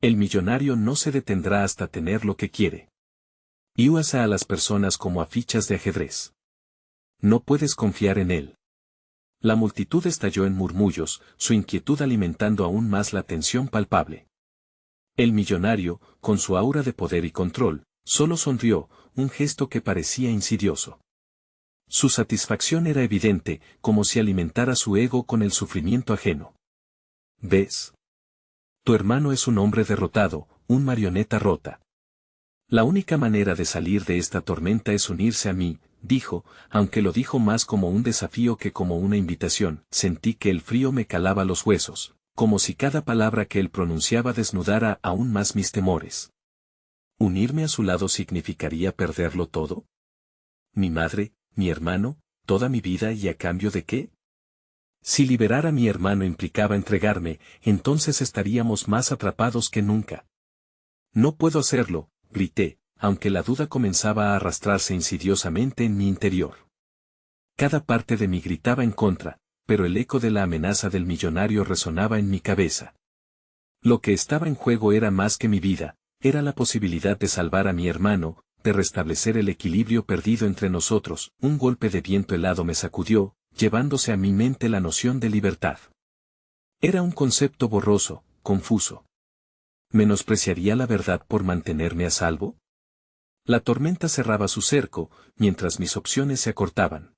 El millonario no se detendrá hasta tener lo que quiere. Y usa a las personas como a fichas de ajedrez. No puedes confiar en él. La multitud estalló en murmullos, su inquietud alimentando aún más la tensión palpable. El millonario, con su aura de poder y control, solo sonrió, un gesto que parecía insidioso. Su satisfacción era evidente, como si alimentara su ego con el sufrimiento ajeno. ¿Ves? Tu hermano es un hombre derrotado, un marioneta rota. La única manera de salir de esta tormenta es unirse a mí, dijo, aunque lo dijo más como un desafío que como una invitación. Sentí que el frío me calaba los huesos, como si cada palabra que él pronunciaba desnudara aún más mis temores. ¿Unirme a su lado significaría perderlo todo? ¿Mi madre, mi hermano, toda mi vida y a cambio de qué? Si liberar a mi hermano implicaba entregarme, entonces estaríamos más atrapados que nunca. No puedo hacerlo, grité, aunque la duda comenzaba a arrastrarse insidiosamente en mi interior. Cada parte de mí gritaba en contra, pero el eco de la amenaza del millonario resonaba en mi cabeza. Lo que estaba en juego era más que mi vida, era la posibilidad de salvar a mi hermano, de restablecer el equilibrio perdido entre nosotros. Un golpe de viento helado me sacudió, llevándose a mi mente la noción de libertad. Era un concepto borroso, confuso. ¿Menospreciaría la verdad por mantenerme a salvo? La tormenta cerraba su cerco, mientras mis opciones se acortaban.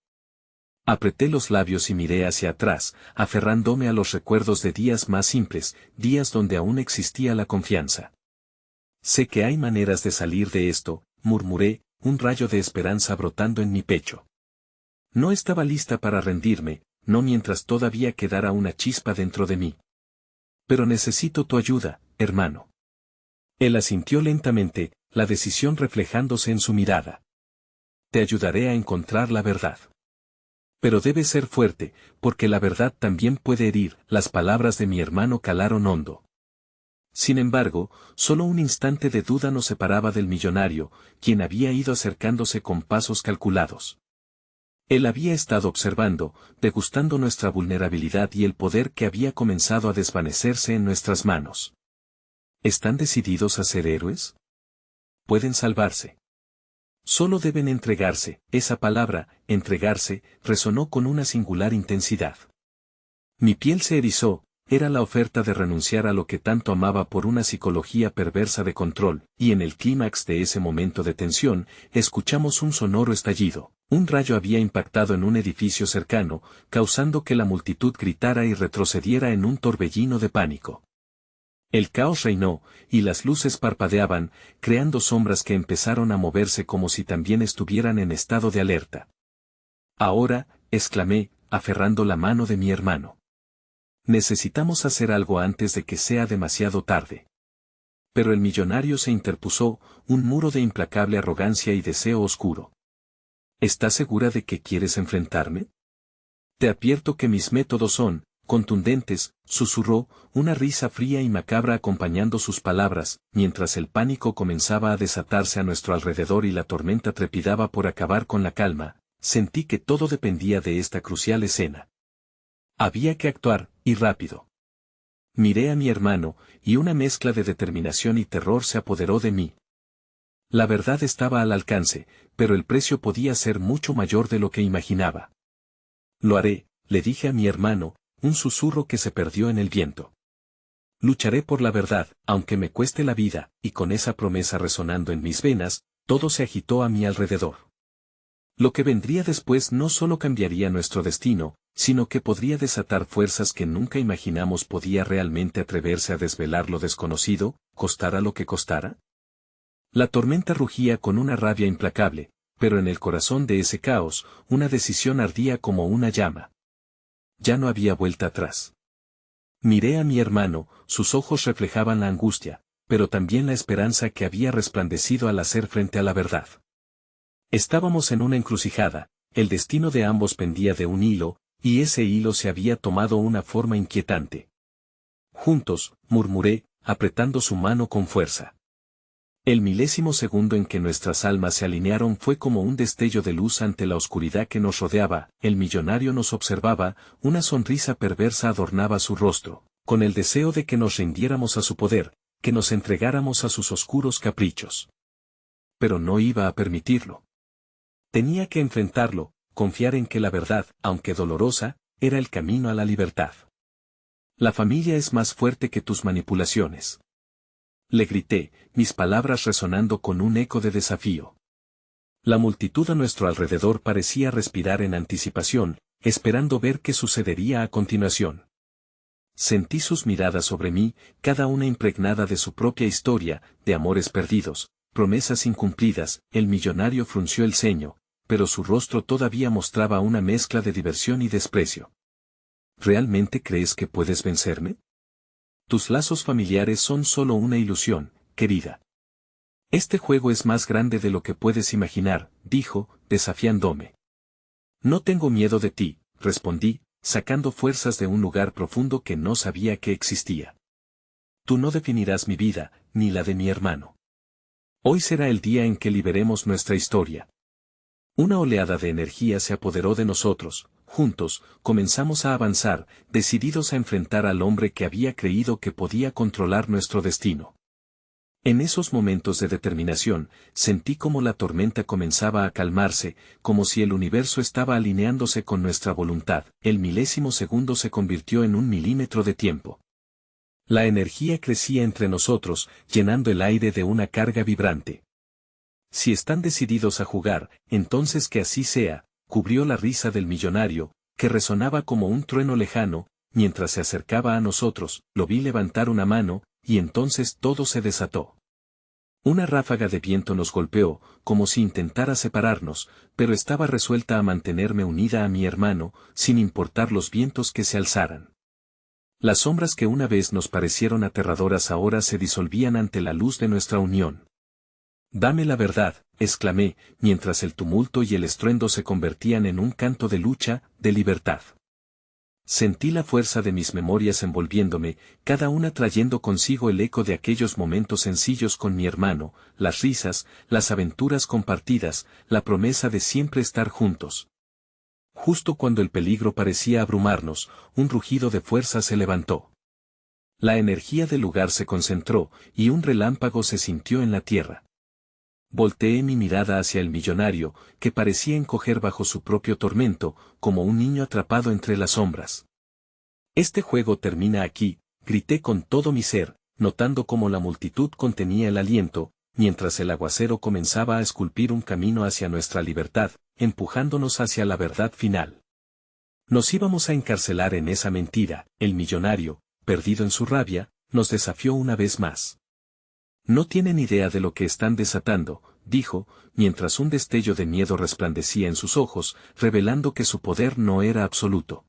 Apreté los labios y miré hacia atrás, aferrándome a los recuerdos de días más simples, días donde aún existía la confianza. Sé que hay maneras de salir de esto, murmuré, un rayo de esperanza brotando en mi pecho. No estaba lista para rendirme, no mientras todavía quedara una chispa dentro de mí. Pero necesito tu ayuda, hermano. Él asintió lentamente, la decisión reflejándose en su mirada. Te ayudaré a encontrar la verdad. Pero debes ser fuerte, porque la verdad también puede herir. Las palabras de mi hermano calaron hondo. Sin embargo, solo un instante de duda nos separaba del millonario, quien había ido acercándose con pasos calculados. Él había estado observando, degustando nuestra vulnerabilidad y el poder que había comenzado a desvanecerse en nuestras manos. ¿Están decididos a ser héroes? Pueden salvarse. Solo deben entregarse. Esa palabra, entregarse, resonó con una singular intensidad. Mi piel se erizó, era la oferta de renunciar a lo que tanto amaba por una psicología perversa de control, y en el clímax de ese momento de tensión, escuchamos un sonoro estallido. Un rayo había impactado en un edificio cercano, causando que la multitud gritara y retrocediera en un torbellino de pánico. El caos reinó, y las luces parpadeaban, creando sombras que empezaron a moverse como si también estuvieran en estado de alerta. Ahora, exclamé, aferrando la mano de mi hermano. Necesitamos hacer algo antes de que sea demasiado tarde. Pero el millonario se interpuso, un muro de implacable arrogancia y deseo oscuro. ¿Estás segura de que quieres enfrentarme? Te advierto que mis métodos son contundentes, susurró, una risa fría y macabra acompañando sus palabras, mientras el pánico comenzaba a desatarse a nuestro alrededor y la tormenta trepidaba por acabar con la calma. Sentí que todo dependía de esta crucial escena. Había que actuar, y rápido. Miré a mi hermano, y una mezcla de determinación y terror se apoderó de mí. La verdad estaba al alcance, pero el precio podía ser mucho mayor de lo que imaginaba. Lo haré, le dije a mi hermano, un susurro que se perdió en el viento. Lucharé por la verdad, aunque me cueste la vida, y con esa promesa resonando en mis venas, todo se agitó a mi alrededor. Lo que vendría después no solo cambiaría nuestro destino, sino que podría desatar fuerzas que nunca imaginamos. ¿Podía realmente atreverse a desvelar lo desconocido, costara lo que costara? La tormenta rugía con una rabia implacable, pero en el corazón de ese caos, una decisión ardía como una llama. Ya no había vuelta atrás. Miré a mi hermano, sus ojos reflejaban la angustia, pero también la esperanza que había resplandecido al hacer frente a la verdad. Estábamos en una encrucijada, el destino de ambos pendía de un hilo, y ese hilo se había tomado una forma inquietante. Juntos, murmuré, apretando su mano con fuerza. El milésimo segundo en que nuestras almas se alinearon fue como un destello de luz ante la oscuridad que nos rodeaba. El millonario nos observaba, una sonrisa perversa adornaba su rostro, con el deseo de que nos rindiéramos a su poder, que nos entregáramos a sus oscuros caprichos. Pero no iba a permitirlo. Tenía que enfrentarlo, confiar en que la verdad, aunque dolorosa, era el camino a la libertad. La familia es más fuerte que tus manipulaciones. Le grité, mis palabras resonando con un eco de desafío. La multitud a nuestro alrededor parecía respirar en anticipación, esperando ver qué sucedería a continuación. Sentí sus miradas sobre mí, cada una impregnada de su propia historia, de amores perdidos, promesas incumplidas. El millonario frunció el ceño, pero su rostro todavía mostraba una mezcla de diversión y desprecio. ¿Realmente crees que puedes vencerme? Tus lazos familiares son solo una ilusión, querida. Este juego es más grande de lo que puedes imaginar, dijo, desafiándome. No tengo miedo de ti, respondí, sacando fuerzas de un lugar profundo que no sabía que existía. Tú no definirás mi vida, ni la de mi hermano. Hoy será el día en que liberemos nuestra historia. Una oleada de energía se apoderó de nosotros. Juntos, comenzamos a avanzar, decididos a enfrentar al hombre que había creído que podía controlar nuestro destino. En esos momentos de determinación, sentí como la tormenta comenzaba a calmarse, como si el universo estaba alineándose con nuestra voluntad. El milésimo segundo se convirtió en 1 milímetro de tiempo. La energía crecía entre nosotros, llenando el aire de una carga vibrante. Si están decididos a jugar, entonces que así sea, cubrió la risa del millonario, que resonaba como un trueno lejano. Mientras se acercaba a nosotros, lo vi levantar una mano, y entonces todo se desató. Una ráfaga de viento nos golpeó, como si intentara separarnos, pero estaba resuelta a mantenerme unida a mi hermano, sin importar los vientos que se alzaran. Las sombras que una vez nos parecieron aterradoras ahora se disolvían ante la luz de nuestra unión. «Dame la verdad», exclamé, mientras el tumulto y el estruendo se convertían en un canto de lucha, de libertad. Sentí la fuerza de mis memorias envolviéndome, cada una trayendo consigo el eco de aquellos momentos sencillos con mi hermano, las risas, las aventuras compartidas, la promesa de siempre estar juntos. Justo cuando el peligro parecía abrumarnos, un rugido de fuerza se levantó. La energía del lugar se concentró, y un relámpago se sintió en la tierra. Volteé mi mirada hacia el millonario, que parecía encoger bajo su propio tormento, como un niño atrapado entre las sombras. «Este juego termina aquí», grité con todo mi ser, notando cómo la multitud contenía el aliento, mientras el aguacero comenzaba a esculpir un camino hacia nuestra libertad, empujándonos hacia la verdad final. Nos íbamos a encarcelar en esa mentira. El millonario, perdido en su rabia, nos desafió una vez más. «No tienen idea de lo que están desatando», dijo, mientras un destello de miedo resplandecía en sus ojos, revelando que su poder no era absoluto.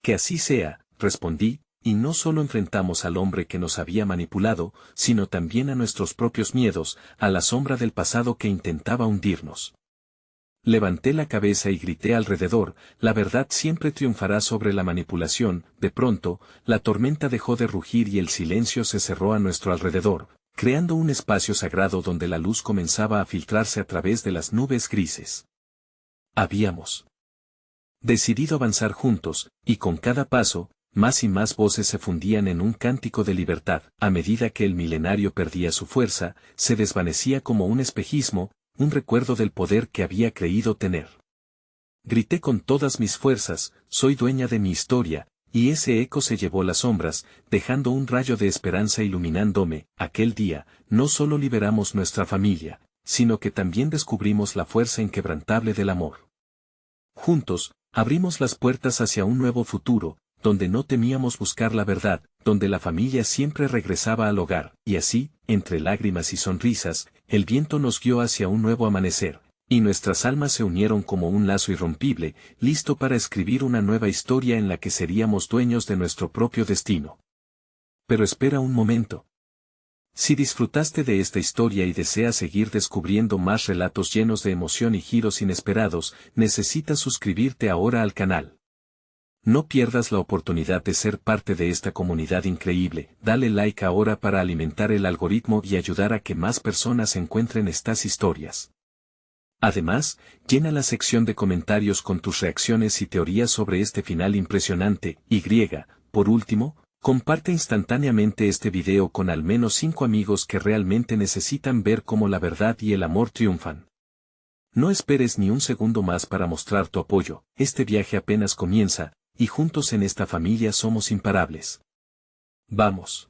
«Que así sea», respondí, y no solo enfrentamos al hombre que nos había manipulado, sino también a nuestros propios miedos, a la sombra del pasado que intentaba hundirnos. Levanté la cabeza y grité alrededor: «La verdad siempre triunfará sobre la manipulación». De pronto, la tormenta dejó de rugir y el silencio se cerró a nuestro alrededor, creando un espacio sagrado donde la luz comenzaba a filtrarse a través de las nubes grises. Habíamos decidido avanzar juntos, y con cada paso, más y más voces se fundían en un cántico de libertad. A medida que el milenario perdía su fuerza, se desvanecía como un espejismo, un recuerdo del poder que había creído tener. Grité con todas mis fuerzas: «Soy dueña de mi historia», y ese eco se llevó las sombras, dejando un rayo de esperanza iluminándome. Aquel día, no solo liberamos nuestra familia, sino que también descubrimos la fuerza inquebrantable del amor. Juntos, abrimos las puertas hacia un nuevo futuro, donde no temíamos buscar la verdad, donde la familia siempre regresaba al hogar, y así, entre lágrimas y sonrisas, el viento nos guió hacia un nuevo amanecer, y nuestras almas se unieron como un lazo irrompible, listo para escribir una nueva historia en la que seríamos dueños de nuestro propio destino. Pero espera un momento. Si disfrutaste de esta historia y deseas seguir descubriendo más relatos llenos de emoción y giros inesperados, necesitas suscribirte ahora al canal. No pierdas la oportunidad de ser parte de esta comunidad increíble. Dale like ahora para alimentar el algoritmo y ayudar a que más personas encuentren estas historias. Además, llena la sección de comentarios con tus reacciones y teorías sobre este final impresionante. Por último, comparte instantáneamente este video con al menos 5 amigos que realmente necesitan ver cómo la verdad y el amor triunfan. No esperes ni un segundo más para mostrar tu apoyo. Este viaje apenas comienza, y juntos en esta familia somos imparables. ¡Vamos!